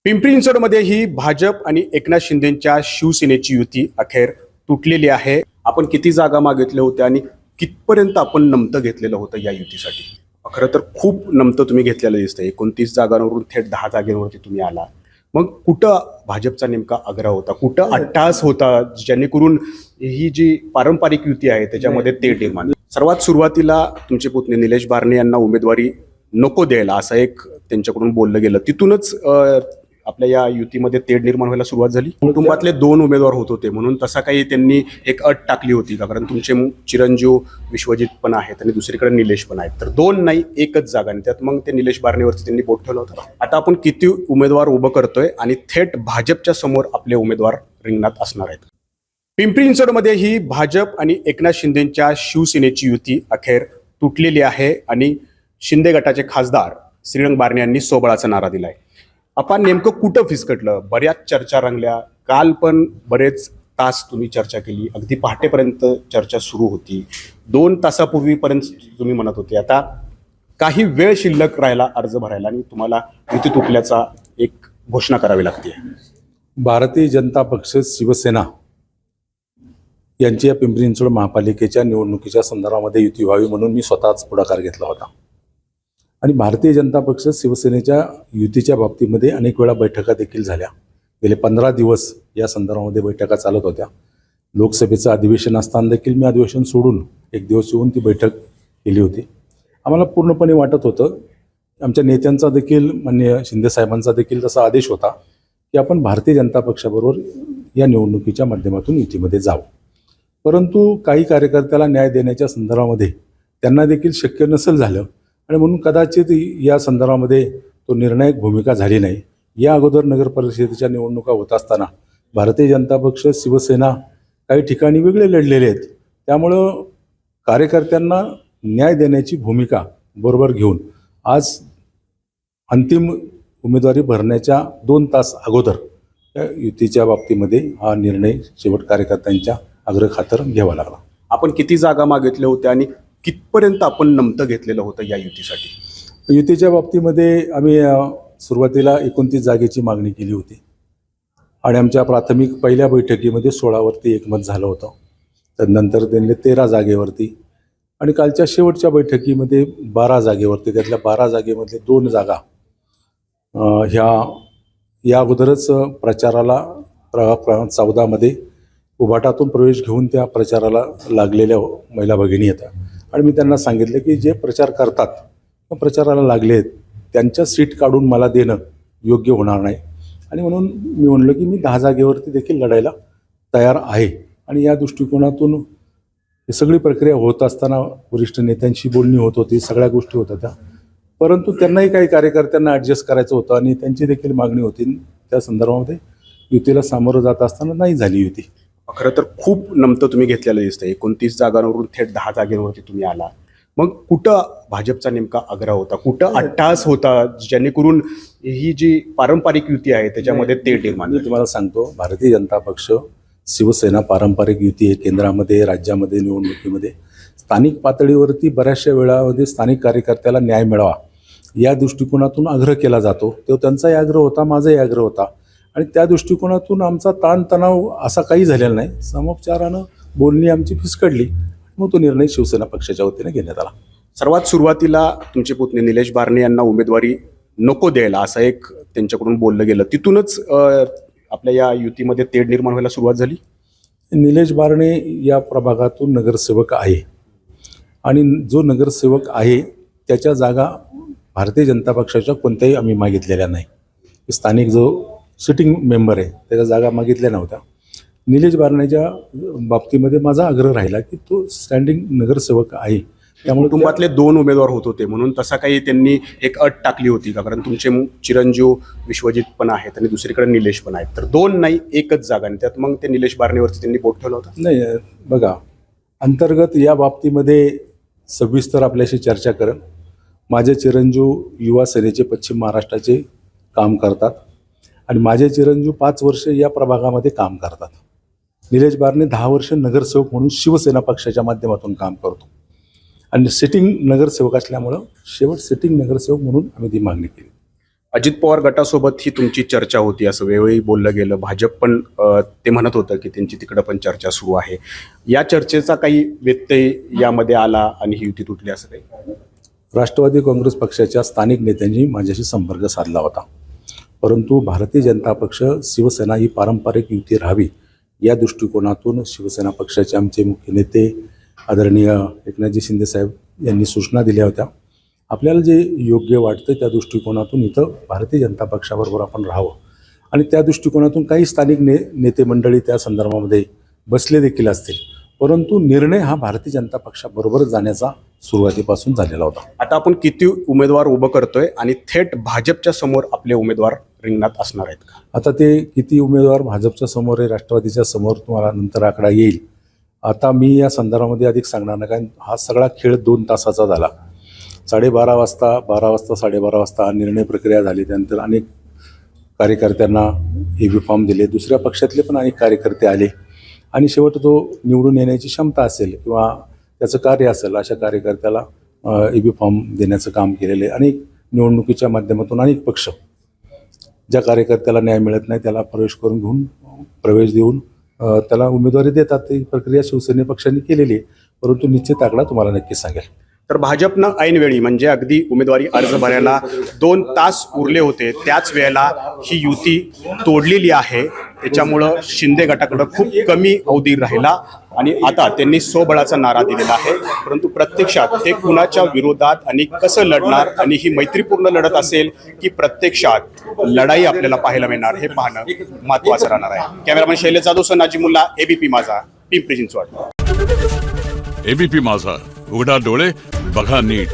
पिंपरी चिंचवडमध्ये ही भाजप आणि एकनाथ शिंदेच्या शिवसेनेची युती अखेर तुटलेली आहे. आपण किती जागा मागितल्या होत्या आणि कितपर्यंत आपण नमतं घेतलेलं होतं या युतीसाठी? खरं तर खूप नमतं तुम्ही घेतलेलं दिसतंय. 29 जागांवरून थेट 10 जागेवरती तुम्ही आला. मग कुठं भाजपचा नेमका आग्रह होता, कुठं अट्टहास होता, जेणेकरून ही जी पारंपरिक युती आहे त्याच्यामध्ये तेढ निर्माण? सर्वात सुरुवातीला तुमचे पुतणे निलेश बारणे यांना उमेदवारी नको द्यायला असं एक त्यांच्याकडून बोललं गेलं. तिथूनच आपल्या या युतीमध्ये तेढ निर्माण व्हायला सुरुवात झाली. कुटुंबातले 2 उमेदवार होत होते म्हणून तसा काही त्यांनी एक अट टाकली होती का? कारण तुमचे चिरंजीव विश्वजित पण आहेत आणि दुसरीकडे निलेश पण आहेत, तर 2 नाही 1च जागा आणि त्यात मग ते निलेश बारणेवरती त्यांनी बोट ठेवलं होतं. आता आपण किती उमेदवार उभं करतोय आणि थेट भाजपच्या समोर आपले उमेदवार रिंगणात असणार आहेत. पिंपरी चिंचवडमध्ये ही भाजप आणि एकनाथ शिंदेच्या शिवसेनेची युती अखेर तुटलेली आहे आणि शिंदे गटाचे खासदार श्रीरंग बारणे यांनी सोबळाचा नारा दिलाय. आपण नेमकं कुठं फिसकटलं? बऱ्याच चर्चा रंगल्या. काल पण बरेच तास तुम्ही चर्चा केली, अगदी पहाटेपर्यंत चर्चा सुरू होती. 2 तासापूर्वीपर्यंत तुम्ही म्हणत होते. आता काही वेळ शिल्लक राहिला अर्ज भरायला आणि तुम्हाला युती तुटल्याचा एक घोषणा करावी लागते. भारतीय जनता पक्ष शिवसेना यांची या पिंपरी चिंचवड महापालिकेच्या निवडणुकीच्या संदर्भामध्ये युती व्हावी म्हणून मी स्वतःच पुढाकार घेतला होता. आणि भारतीय जनता पक्ष शिवसेनेच्या युतीच्या बाबतीमध्ये अनेक वेळा बैठका देखील झाल्या. गेले 15 दिवस या संदर्भामध्ये बैठका चालत होत्या. लोकसभेचं अधिवेशन असताना देखील मी अधिवेशन सोडून एक दिवस येऊन ती बैठक केली होती. आम्हाला पूर्णपणे वाटत होतं, आमच्या नेत्यांचा देखील माननीय शिंदेसाहेबांचा देखील तसा आदेश होता की आपण भारतीय जनता पक्षाबरोबर या निवडणुकीच्या माध्यमातून युतीमध्ये जावं. परंतु काही कार्यकर्त्याला न्याय देण्याच्या संदर्भामध्ये त्यांना देखील शक्य नसेल झालं आणि म्हणून कदाचित या संदर्भामध्ये तो निर्णायक भूमिका झाली नाही. या अगोदर नगर परिषदेच्या निवडणुका होत असताना भारतीय जनता पक्ष शिवसेना काही ठिकाणी वेगळे लढलेले आहेत. त्यामुळं कार्यकर्त्यांना न्याय देण्याची भूमिका बरोबर घेऊन आज अंतिम उमेदवारी भरण्याच्या 2 तास अगोदर या युतीच्या बाबतीमध्ये हा निर्णय शेवट कार्यकर्त्यांच्या आग्रहाखातर घ्यावा लागला. आपण किती जागा मागितल्या होत्या आणि कितपर्यंत आपण नमतं घेतलेलं होतं या युतीसाठी? युतीच्या बाबतीमध्ये आम्ही सुरुवातीला 29 जागेची मागणी केली होती आणि आमच्या प्राथमिक पहिल्या बैठकीमध्ये 16वरती एकमत झालं होतं. त्यानंतर त्यांनी 13 जागेवरती आणि कालच्या शेवटच्या बैठकीमध्ये 12 जागेवरती, त्यातल्या 12 जागेमधले 2 जागा या अगोदरच प्रचाराला प्रभाग 14मध्ये उभाटातून प्रवेश घेऊन त्या प्रचाराला लागलेल्या महिला भगिनी आहेत. आणि मी त्यांना सांगितलं की जे प्रचार करतात प्रचाराला लागले आहेत त्यांच्या सीट काढून मला देणं योग्य होणार नाही. आणि म्हणून मी म्हणलो की मी 10 जागेवरती देखील लढायला तयार आहे. आणि या दृष्टिकोनातून ही सगळी प्रक्रिया होत असताना वरिष्ठ नेत्यांशी बोलणी होत होती, सगळ्या गोष्टी होत होत्या. परंतु त्यांनाही काही कार्यकर्त्यांना ॲडजस्ट करायचं होतं आणि त्यांची देखील मागणी होती. त्या संदर्भामध्ये युतीला सामोरं जात असताना नाही झाली युती. खरं तर खूप नमतं तुम्ही घेतलेलं दिसतंय. 29 जागांवरून थेट 10 जागेवरती तुम्ही आला. मग कुठं भाजपचा नेमका आग्रह होता, कुठं अट्टहास होता, जेणेकरून ही जी पारंपरिक युती आहे त्याच्यामध्ये तेढ निर्माण? मी तुम्हाला सांगतो, भारतीय जनता पक्ष शिवसेना पारंपरिक युती आहे. केंद्रामध्ये, राज्यामध्ये, निवडणुकीमध्ये स्थानिक पातळीवरती बऱ्याचशा वेळामध्ये स्थानिक कार्यकर्त्याला न्याय मिळावा या दृष्टिकोनातून आग्रह केला जातो. तो त्यांचाही आग्रह होता, माझाही आग्रह होता. आणि त्या दृष्टिकोनातून आमचा ताणतणाव असा काही झालेला नाही. समोपचारानं बोलणी आमची फिसकडली, मग तो निर्णय शिवसेना पक्षाच्या वतीने घेण्यात आला. सर्वात सुरुवातीला तुमचे पुतणे निलेश बारणे यांना उमेदवारी नको द्यायला असं एक त्यांच्याकडून बोललं गेलं. तिथूनच आपल्या या युतीमध्ये तेढ निर्माण व्हायला सुरुवात झाली. निलेश बारणे या प्रभागातून नगरसेवक आहे आणि जो नगरसेवक आहे त्याच्या जागा भारतीय जनता पक्षाच्या कोणत्याही आम्ही मागितलेल्या नाही. स्थानिक जो सिटिंग मेंबर आहे त्याच्या जागा मागितल्या नव्हत्या. निलेश बारण्याच्या बाबतीमध्ये माझा आग्रह राहिला की तो स्टँडिंग नगरसेवक आहे. त्यामुळे कुटुंबातले 2 उमेदवार होत होते म्हणून तसा काही त्यांनी एक अट टाकली होती का? कारण तुमचे चिरंजीव विश्वजित पण आहेत आणि दुसरीकडे निलेश पण आहेत, तर 2 नाही 1च जागा आणि त्यात मग ते निलेश बारणेवरती त्यांनी बोट ठेवलं होतं. नाही, बघा, अंतर्गत या बाबतीमध्ये सविस्तर आपल्याशी चर्चा करेन. माझे चिरंजीव युवा सेनेचे पश्चिम महाराष्ट्राचे काम करतात आणि माझे चिरंजीव 5 वर्ष या प्रभागामध्ये काम करतात. निलेश बारणे 10 वर्ष नगरसेवक म्हणून शिवसेना पक्षाच्या माध्यमातून काम करतो आणि सिटिंग नगरसेवक असल्यामुळं शेवट सिटिंग नगरसेवक म्हणून आम्ही ती मागणी केली. अजित पवार गटासोबत ही तुमची चर्चा होती असं वेळोवेळी बोललं गेलं. भाजप पण ते म्हणत होतं की त्यांची तिकडं पण चर्चा सुरू आहे. या चर्चेचा काही व्यत्यय यामध्ये आला आणि ही युती तुटली असं काही? राष्ट्रवादी काँग्रेस पक्षाच्या स्थानिक नेत्यांनी माझ्याशी संपर्क साधला होता, परंतु भारतीय जनता पक्ष शिवसेना ही पारंपरिक युती राहावी या दृष्टिकोनातून शिवसेना पक्षाचे आमचे मुख्य नेते आदरणीय एकनाथजी शिंदेसाहेब यांनी सूचना दिल्या होत्या. आपल्याला जे योग्य वाटतं त्या दृष्टिकोनातून इथं भारतीय जनता पक्षाबरोबर आपण राहावं आणि त्या दृष्टिकोनातून काही स्थानिक नेते मंडळी त्या संदर्भामध्ये बसले देखील असतील, परंतु निर्णय हा भारतीय जनता पक्षाबरोबर जाण्याचा सुरुवातीपासून झालेला होता. आता आपण किती उमेदवार उभं करतोय आणि थेट भाजपच्या समोर आपले उमेदवार रिंगणात असणार आहेत का? आता ते किती उमेदवार भाजपच्या समोर आहे, राष्ट्रवादीच्या समोर तुम्हाला नंतर आकडा येईल. आता मी या संदर्भामध्ये अधिक सांगणार नाही, कारण हा सगळा खेळ 2 तासाचा झाला. 12:30 वाजता 12:30 वाजता निर्णय प्रक्रिया झाली. त्यानंतर अनेक कार्यकर्त्यांना EV फॉर्म दिले, दुसऱ्या पक्षातले पण अनेक कार्यकर्ते आले आणि शेवट तो निवडून येण्याची क्षमता असेल किंवा त्याचं कार्य असेल अशा कार्यकर्त्याला EV फॉर्म देण्याचं काम केलेलं आहे. अनेक निवडणुकीच्या माध्यमातून अनेक पक्ष ज्या कार्यकर्त्याला न्याय मिळत नाही त्याला प्रवेश देऊन त्याला उमेदवारी देतात. ती प्रक्रिया शिवसेने पक्षाने केलेली आहे, परंतु निश्चित आकडा तुम्हाला नक्की सांगेल. तर भाजपनं ऐनवेळी म्हणजे अगदी उमेदवारी अर्ज भरायला 2 तास उरले होते त्याच वेळेला ही युती तोडलेली आहे. त्याच्यामुळं शिंदे गटाकडं खूप कमी अवधी राहिला आणि आता त्यांनी स्वबळाचा नारा दिलेला आहे. परंतु प्रत्यक्षात ते कुणाच्या विरोधात आणि कसं लढणार आणि ही मैत्रीपूर्ण लढत असेल की प्रत्यक्षात लढाई आपल्याला पाहायला मिळणार हे पाहणं महत्त्वाचं राहणार आहे. कॅमेरामॅन शैलेश जाधव, नाजीमुल्ला, ABP माझा, पिंपरी चिंचवड. ABP माझा, उघडा डोळे बघा नीट.